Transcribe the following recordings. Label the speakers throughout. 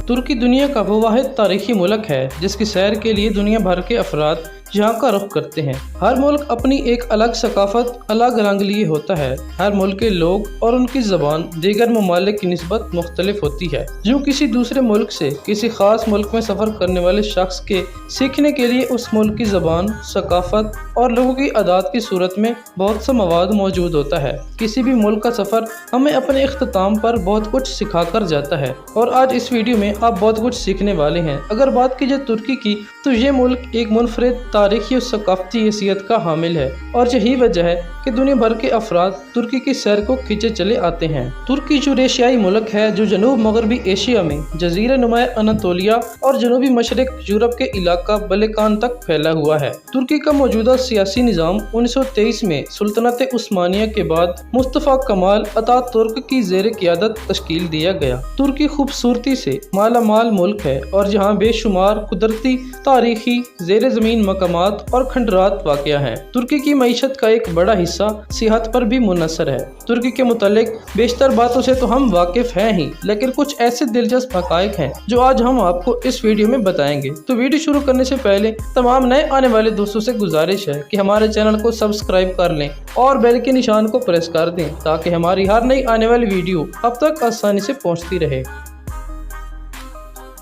Speaker 1: तुर्की दुनिया का वो वाहिद तारीखी मुल्क है जिसकी सैर के लिए दुनिया भर के अफराद यहाँ का रुख करते हैं। हर मुल्क अपनी एक अलग सकाफत, अलग रंग लिए होता है। हर मुल्क के लोग और उनकी ज़बान दीगर ममालिक की निस्बत मुख्तलिफ होती है। जो किसी दूसरे मुल्क से किसी खास मुल्क में सफ़र करने वाले शख्स के सीखने के लिए उस मुल्क की ज़बान, सकाफत और लोगों की आदत की सूरत में बहुत सा मवाद मौजूद होता है। किसी भी मुल्क का सफ़र हमें अपने इख्तिताम पर बहुत कुछ सिखा कर जाता है और आज इस वीडियो में आप बहुत कुछ सीखने वाले हैं। अगर बात की जाए तुर्की की, तो ये मुल्क एक मुनफरिद तारीखी और सकाफती हैसियत का हामिल है और यही वजह है कि दुनिया भर के अफराद तुर्की की सैर को खींचे चले आते हैं। तुर्की यूरेशियाई मुल्क है जो जनूब मगरबी एशिया में जजीरा नुमा अनातोलिया और जनूबी मशरक यूरोप के इलाका बल्कान तक फैला हुआ है। तुर्की का मौजूदा सियासी निज़ाम 1923 में सुल्तनत उस्मानिया के बाद मुस्तफ़ा कमाल अतातुर्क की ज़ेर क़ियादत तश्कील दिया गया। तुर्की खूबसूरती से माला माल मुल्क है और यहाँ बेशुमार कुदरती, तारीखी, ज़ेर ज़मीन मकामात और खंडरात वाक़या हैं। तुर्की की मईशत का एक बड़ा हिस्सा सियाहत पर भी मुनहसर है। तुर्की के मुतालिक बेशतर बातों से तो हम वाकिफ हैं ही, लेकिन कुछ ऐसे दिलचस्प हक़ाइक़ हैं जो आज हम आपको इस वीडियो में बताएंगे। तो वीडियो शुरू करने से पहले तमाम नए आने वाले दोस्तों से गुजारिश है कि हमारे चैनल को सब्सक्राइब कर लें और बेल के निशान को प्रेस कर दें ताकि हमारी हर नई आने वाली वीडियो अब तक आसानी से पहुँचती रहे।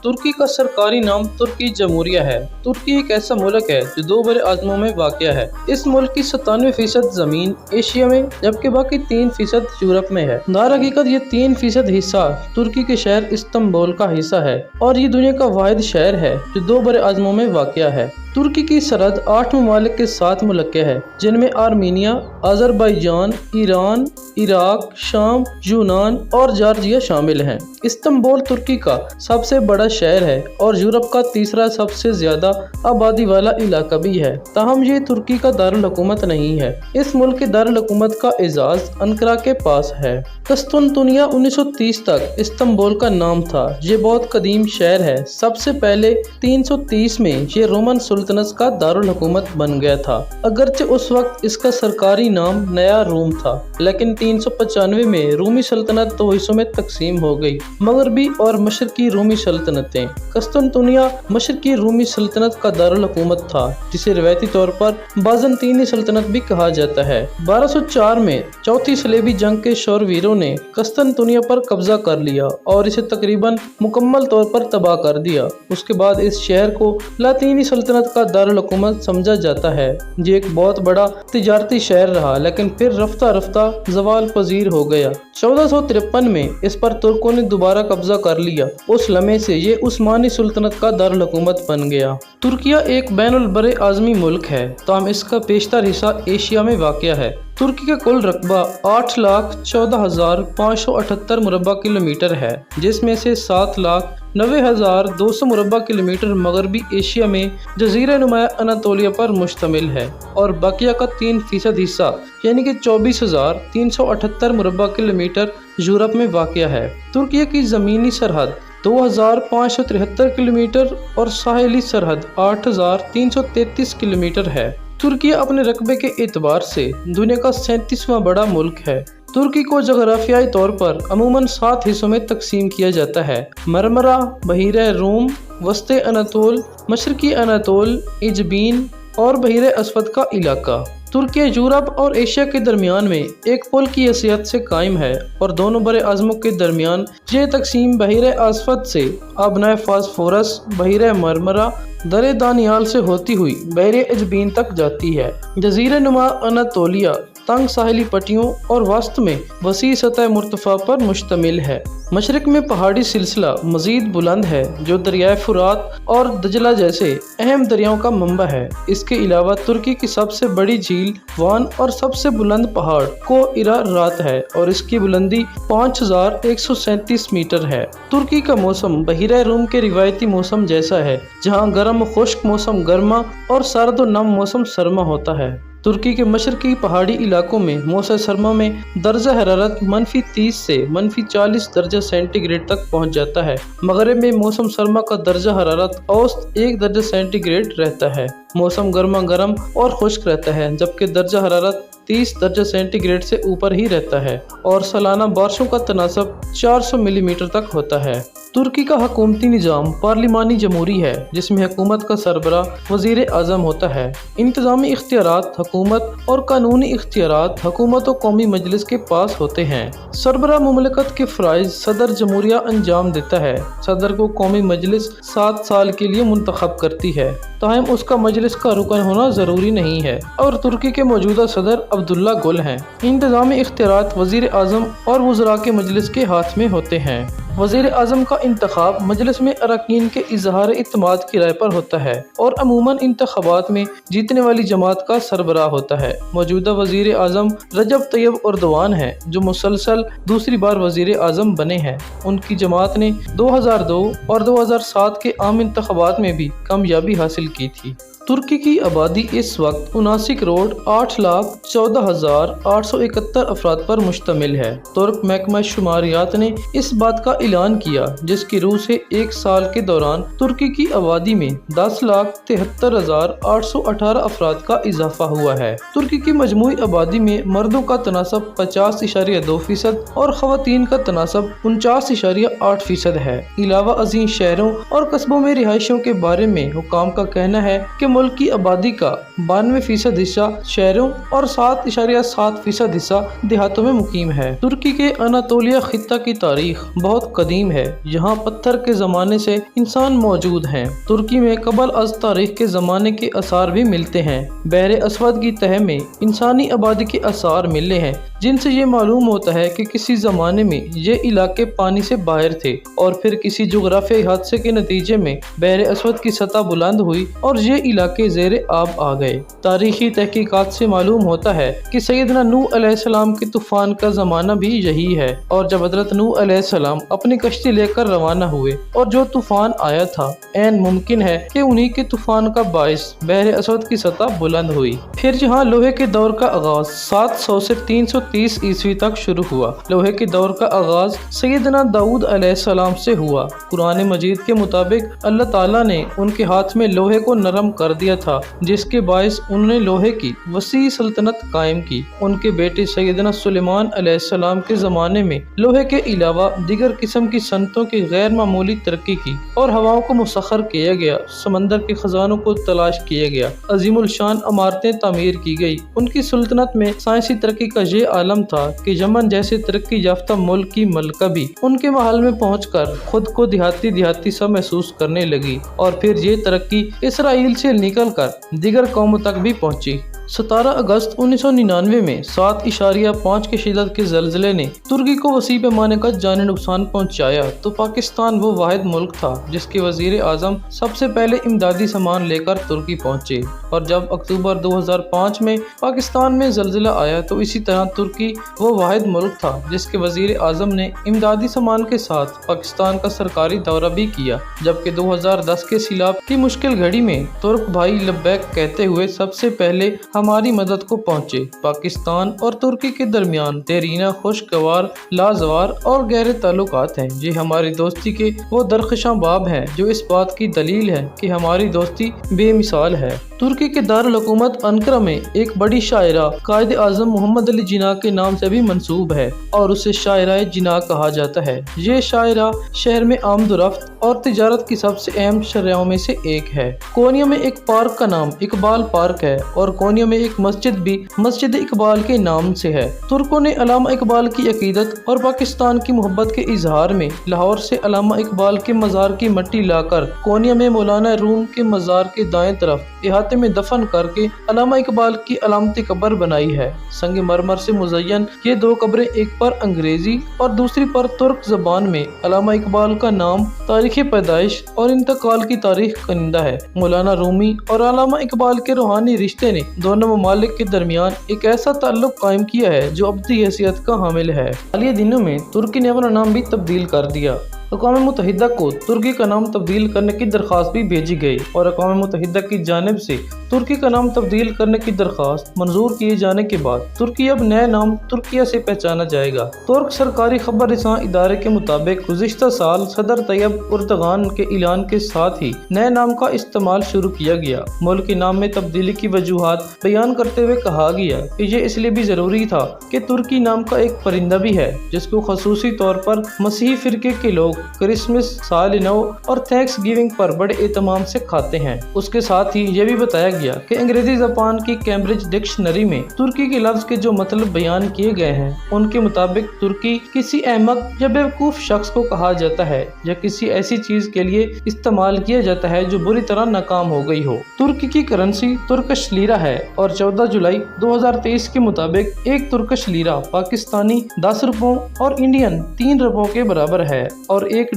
Speaker 1: तुर्की का सरकारी नाम तुर्की जमहूरिया है। तुर्की एक ऐसा मुल्क है जो 2 बड़े आज़मों में वाक़या है। इस मुल्क की 97% ज़मीन एशिया में जबकि बाकी 3% यूरोप में है। दर हकीकत ये 3% हिस्सा तुर्की के शहर इस्तांबुल का हिस्सा है और ये दुनिया का वाहिद शहर है जो 2 बड़े आज़मों में वाक़या है। तुर्की की सरहद 8 ममालिक के साथ मुलक्के है जिनमें आर्मीनिया, अज़रबैजान, ईरान, इराक, शाम, यूनान और जॉर्जिया शामिल हैं। इस्तांबुल तुर्की का सबसे बड़ा शहर है और यूरोप का तीसरा सबसे ज्यादा आबादी वाला इलाका भी है। ताहम ये तुर्की का दारुल हुकूमत नहीं है। इस मुल्क के दारुल हुकूमत का एजाज अंकारा के पास है। कस्तुनतुनिया 1930 तक इस्तांबुल का नाम था। ये बहुत कदीम शहर है। सबसे पहले 330 में ये रोमन सुल्तनत का दारुल हुकूमत बन गया था। अगरचे उस वक्त इसका सरकारी नाम नया रोम था, लेकिन 395 में रूमी सल्तनत 2 हिस्सों में तकसीम हो गई, मगरबी और मशरकी रूमी सल्तनतें। कस्तुनतुनिया मशरकी रूमी सल्तनत का दारुल हुकूमत था जिसे रवायती तौर पर बाज़ंतीनी सल्तनत भी कहा जाता है। 1204 में चौथी सलेबी जंग के शूरवीरों ने कस्तुनतुनिया पर कब्जा कर लिया और इसे तकरीबन मुकम्मल तौर पर तबाह कर दिया। उसके बाद इस शहर को लातीनी सल्तनत का दारुल हुकूमत समझा जाता है। ये एक बहुत बड़ा तिजारती शहर रहा, लेकिन फिर रफ्ता रफ्ता ज़वाल पजीर हो गया। 1453 में इस पर तुर्कों ने दोबारा कब्जा कर लिया। उस लम्हे से ये उस्मानी सुल्तनत का दारुल हुकूमत बन गया। तुर्किया एक बैनुल बरे आज़मी मुल्क है, ताहम इसका बेशतर हिस्सा एशिया में वाक़या है। तुर्की का कुल रकबा 8,14,578 मुरबा किलोमीटर है, जिसमें से 7,90,200 मुरबा किलोमीटर मगरबी एशिया में जजीरा नुमा अनातोलिया पर मुश्तमिल है और बाकिया का 3% हिस्सा यानी कि 24,378 मुरबा किलोमीटर यूरोप में वाक़या है। तुर्की की ज़मीनी सरहद 2,573 किलोमीटर और साहिली सरहद 8,333 किलोमीटर है। तुर्की अपने रकबे के एतबार से दुनिया का 37वां बड़ा मुल्क है। तुर्की को जोग्राफियाई तौर पर अमूमन 7 हिस्सों में तकसीम किया जाता है: मरमरा, बहीरे रूम, वस्ते अनातोल, मशरकी अनातोल, इजबीन और बहीरे अस्वद का इलाका। तुर्की यूरोप और एशिया के दरमियान में एक पुल की हैसियत से कायम है और दोनों बड़े आज़मों के दरमियान ये तकसीम बहीरे अस्वद से आबनाए फास्फोरस, बहीरे मरमरा, दरे दानियाल से होती हुई बहरे इजबीन तक जाती है। जजीरा नुमा अनातोलिया तंग साहिली पट्टियों और वस्त में वसी सतह मुर्तफा पर मुश्तमिल है। मशरक में पहाड़ी सिलसिला मजीद बुलंद है जो दरियाए फुरात और दजला जैसे अहम दरियाओं का मंबा है। इसके अलावा तुर्की की सबसे बड़ी झील वान और सबसे बुलंद पहाड़ को इरा रात है और इसकी बुलंदी 5,137 मीटर है। तुर्की का मौसम बहीरा रूम के रिवायती मौसम जैसा है, जहाँ गर्म खुश्क मौसम गर्मा और सर्द और नम मौसम सरमा होता है। तुर्की के मशरकी पहाड़ी इलाकों में मौसम सरमा में दर्जा हरारत -30 से -40 दर्जा सेंटीग्रेड तक पहुंच जाता है। मगरिब में मौसम सरमा का दर्जा हरारत औसत 1 दर्जा सेंटीग्रेड रहता है। मौसम गर्मा गर्म और खुश्क रहता है, जबकि दर्जा हरारत 30 दर्जा सेंटीग्रेड से ऊपर ही रहता है और सालाना बारिशों का तनासब 400 मिलीमीटर तक होता है। तुर्की का हुकूमती निज़ाम पार्लिमानी जमहूरी है, जिसमें हुकूमत का सरबरा वज़ीर आज़म होता है। इंतज़ामी इख्तियारात हुकूमत और कानूनी इख्तियारात हुकूमत और कौमी मजलिस के पास होते हैं। सरबरा मुमलकत के फ़राइज़ सदर जमहूरिया अंजाम देता है। सदर को कौमी मजलिस 7 साल के लिए मुंतखब करती है, ताहम उसका मजलिस का रुकन होना ज़रूरी नहीं है और तुर्की के मौजूदा सदर अब्दुल्ला गुल हैं। इंतज़ामी इख्तियारात वज़ीर आज़म और वज़रा के मजलिस के हाथ में होते हैं। वज़ीर आज़म का इंतखाब मजलिस में अरकान के इजहार इत्माद की राय पर होता है और अमूमन इंतखाबात में जीतने वाली जमात का सरबराह होता है। मौजूदा वज़ीर आज़म रजब तैयब एर्दोआन हैं, जो मुसलसल दूसरी बार वज़ीर आज़म बने हैं। उनकी जमात ने 2002 और 2007 के आम इंतखाबात में भी कामयाबी हासिल की थी। तुर्की की आबादी इस वक्त 79 करोड़ 8,14,871 अफराद पर मुश्तमिल है। तुर्क महकमा शुमारियात ने इस बात का ऐलान किया, जिसकी रूह से एक साल के दौरान तुर्की की आबादी में 10,73,818 अफराद का इजाफा हुआ है। तुर्की की मजमूई आबादी में मर्दों का तनासब 50.2% और ख़वातीन का तनासब 49.8% है। अलावा अज़ीम शहरों और कस्बों में रिहायशों के बारे में हुकाम का कहना है कि मुल्क की आबादी का 92% हिस्सा शहरों और 7.7% हिस्सा देहातों में मुकीम है। तुर्की के अनातोलिया खित्ता की तारीख बहुत कदीम है। यहाँ पत्थर के ज़माने से इंसान मौजूद हैं। तुर्की में कबल अज़ तारीख के ज़माने के आसार भी मिलते हैं। बहरे अस्वद की तह में इंसानी आबादी के आसार मिले हैं, जिनसे ये मालूम होता है कि किसी ज़माने में ये इलाके पानी से बाहर थे और फिर किसी जोग्राफियाई हादसे के नतीजे में बहरे अस्वद की सतह बुलंद हुई और ये इलाके ज़ेरे आब आ गए। तारीखी तहकीकात से मालूम होता है कि सैयदना नूह अलैहिस्सलाम के तूफ़ान का ज़माना भी यही है और जब हज़रत नूह अलैहिस्सलाम अपनी कश्ती लेकर रवाना हुए और जो तूफ़ान आया था, ऐन मुमकिन है कि उन्हीं के तूफ़ान का बाइस बहरे अस्वद की सतह बुलंद हुई। फिर यहाँ लोहे के दौर का आगाज़ 700 से 330 ईस्वी तक शुरू हुआ। लोहे के दौर का आगाज़ सैयदना दाऊद अलैहिस्सलाम से हुआ। कुरान मजीद के मुताबिक अल्लाह ताला ने उनके हाथ में लोहे को नरम कर दिया था, जिसके बायस उन्होंने लोहे की वसी सल्तनत कायम की। उनके बेटे सैयदना सुलेमान अलैहिस्सलाम के ज़माने में लोहे के अलावा दीगर किस्म की सनतों की गैर मामूली तरक्की की और हवाओं को मुसख्खर किया गया। समंदर के खजानों को तलाश किया गया। अजीमुल शान इमारतें तामीर की गई। उनकी सुल्तनत में साइंसी तरक्की का ये आलम था कि यमन जैसे तरक्की याफ्ता मुल्क की मलका भी उनके महल में पहुंचकर खुद को देहाती सा महसूस करने लगी और फिर ये तरक्की इसराइल से निकल कर दीगर कौमों तक भी पहुंची। 17 अगस्त 1999 में 7.5 की शिद्दत के ज़लज़ले ने तुर्की को वसी पैमाने का जानी नुकसान पहुंचाया तो पाकिस्तान वो वाहिद मुल्क था जिसके वज़ीर आज़म सबसे पहले इमदादी सामान लेकर तुर्की पहुंचे। और जब अक्टूबर 2005 में पाकिस्तान में ज़लज़ला आया तो इसी तरह तुर्की वो वाहिद मुल्क था जिसके वज़ीर आज़म ने इमदादी सामान के साथ पाकिस्तान का सरकारी दौरा भी किया। जबकि 2010 के सैलाब की मुश्किल घड़ी में तुर्क भाई लब्बैक कहते हुए सबसे पहले हमारी मदद को पहुंचे। पाकिस्तान और तुर्की के दरमियान देरीना, खुशगवार, लाजवार और गहरे ताल्लुकात हैं। ये हमारी दोस्ती के वो दरख्शां बाब हैं जो इस बात की दलील है कि हमारी दोस्ती बेमिसाल है। तुर्की के दारुल हुकूमत अंकारा में एक बड़ी शायरा कायद आज़म मोहम्मद अली जिन्ना के नाम से भी मंसूब है और उसे शायरा जिन्ना कहा जाता है। ये शायरा शहर में आमदोरफ्त और तिजारत की सबसे अहम शर्राओं में से एक है। कोनिया में एक पार्क का नाम इकबाल पार्क है और कोनिया में एक मस्जिद भी मस्जिद इकबाल के नाम से है। तुर्कों ने अल्लामा इकबाल की अकीदत और पाकिस्तान की मोहब्बत के इजहार में लाहौर से अल्लामा इकबाल के मज़ार की मट्टी लाकर कोनिया में मौलाना रूम के मज़ार के दाएं तरफ इहाते में दफन करके अल्लामा इकबाल की अलामती कब्र बनाई है। संग मरमर से मुज़य्यन ये दो कब्रें एक पर अंग्रेजी और दूसरी पर तुर्क ज़बान में अल्लामा इकबाल का नाम, तारीख़ पैदाइश और इंतकाल की तारीख कनिंदा है। मौलाना रूमी और अल्लामा इकबाल के रूहानी रिश्ते ने दोनों ममालिक के दरमियान एक ऐसा ताल्लुक कायम किया है जो अब्दी हैसियत का हामिल है। हालिया दिनों में तुर्की ने अपना नाम भी तब्दील कर दिया। अक़वाम मुत्तहिदा को तुर्की का नाम तब्दील करने की दरख्वास्त भी भेजी गई और अक़वाम मुत्तहिदा की जानिब से तुर्की का नाम तब्दील करने की दरख्वास्त मंजूर किए जाने के बाद तुर्की अब नए नाम तुर्किया से पहचाना जाएगा। तुर्क सरकारी खबर रिसां इदारे के मुताबिक गुज़िश्ता साल सदर तैयब उर्दगान के ऐलान के साथ ही नए नाम का इस्तेमाल शुरू किया गया। मुल्क के नाम में तब्दीली की वजूहात बयान करते हुए कहा गया कि ये इसलिए भी ज़रूरी था कि तुर्की नाम का एक परिंदा भी है जिसको खसूसी तौर पर मसीही फ़िरके के लोग क्रिसमस, साल नौ और थैंक्स गिविंग पर बड़े एहतमाम से खाते हैं। उसके साथ ही ये भी बताया गया कि अंग्रेजी ज़बान की कैम्ब्रिज डिक्शनरी में तुर्की के लफ्ज़ के जो मतलब बयान किए गए हैं उनके मुताबिक तुर्की किसी अहमक या बेवकूफ़ शख्स को कहा जाता है या किसी ऐसी चीज़ के लिए इस्तेमाल किया जाता है जो बुरी तरह नाकाम हो गई हो। तुर्की की करेंसी तुर्कश लीरा है और 14 जुलाई 2023 के मुताबिक एक तुर्कश लीरा पाकिस्तानी 10 रुपयों और इंडियन 3 रुपयों के बराबर है और $1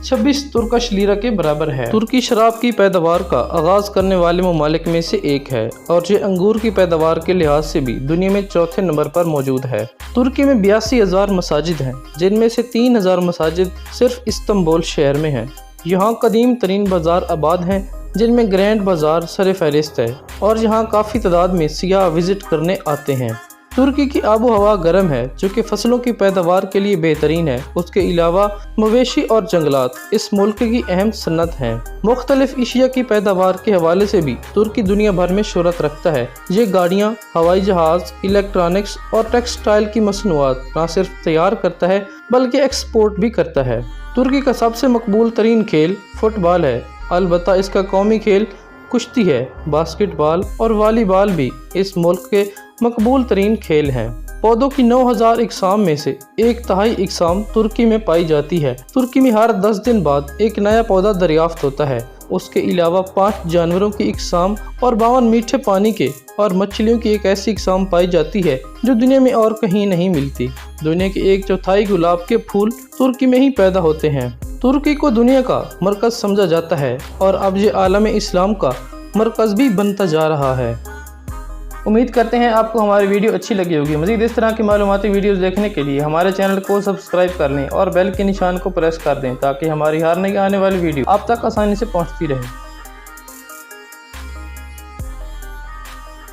Speaker 1: 26 तुर्कश लीरा के बराबर है। तुर्की शराब की पैदावार का आगाज करने वाले ममालिक में से एक है और ये अंगूर की पैदावार के लिहाज से भी दुनिया में चौथे नंबर पर मौजूद है। तुर्की में 82,000 मसाजिद हैं जिनमें से 3,000 मसाजिद सिर्फ इस्तांबुल शहर में हैं। यहाँ कदीम तरीन बाजार आबाद हैं जिनमें ग्रैंड बाजार सर फहरिस्त है और यहाँ काफ़ी तादाद में सियाह विजिट करने आते हैं। तुर्की की आबो हवा गर्म है जो कि फसलों की पैदावार के लिए बेहतरीन है। उसके अलावा मवेशी और जंगलात इस मुल्क की अहम सन्नत हैं। मुख्तलिफ एशिया की पैदावार के हवाले से भी तुर्की दुनिया भर में शोहरत रखता है। ये गाड़ियाँ, हवाई जहाज़, इलेक्ट्रॉनिक्स और टेक्सटाइल की मसनूआत न सिर्फ तैयार करता है बल्कि एक्सपोर्ट भी करता है। तुर्की का सबसे मकबूल तरीन खेल फुटबॉल है, अलबत्ता इसका कौमी खेल कुश्ती है। बास्केटबॉल और वॉलीबॉल भी इस मुल्क के मकबूल तरीन खेल हैं। पौधों की 9,000 इकसाम में से 1/3 इकसाम तुर्की में पाई जाती है। तुर्की में हर 10 दिन बाद एक नया पौधा दरियाफ्त होता है। उसके अलावा 5 जानवरों की इकसाम और 52 मीठे पानी के और मछलियों की एक ऐसी इकसाम पाई जाती है जो दुनिया में और कहीं नहीं मिलती। दुनिया के 1/4 गुलाब के फूल तुर्की में ही पैदा होते हैं। तुर्की को दुनिया का मरकज़ समझा जाता है और अब ये आलम इस्लाम का मरकज़ भी बनता जा रहा है। उम्मीद करते हैं आपको हमारी वीडियो अच्छी लगी होगी। मज़ीद इस तरह की मालूमाती वीडियोस देखने के लिए हमारे चैनल को सब्सक्राइब कर लें और बेल के निशान को प्रेस कर दें ताकि हमारी हर नई आने वाली वीडियो आप तक आसानी से पहुंचती रहे।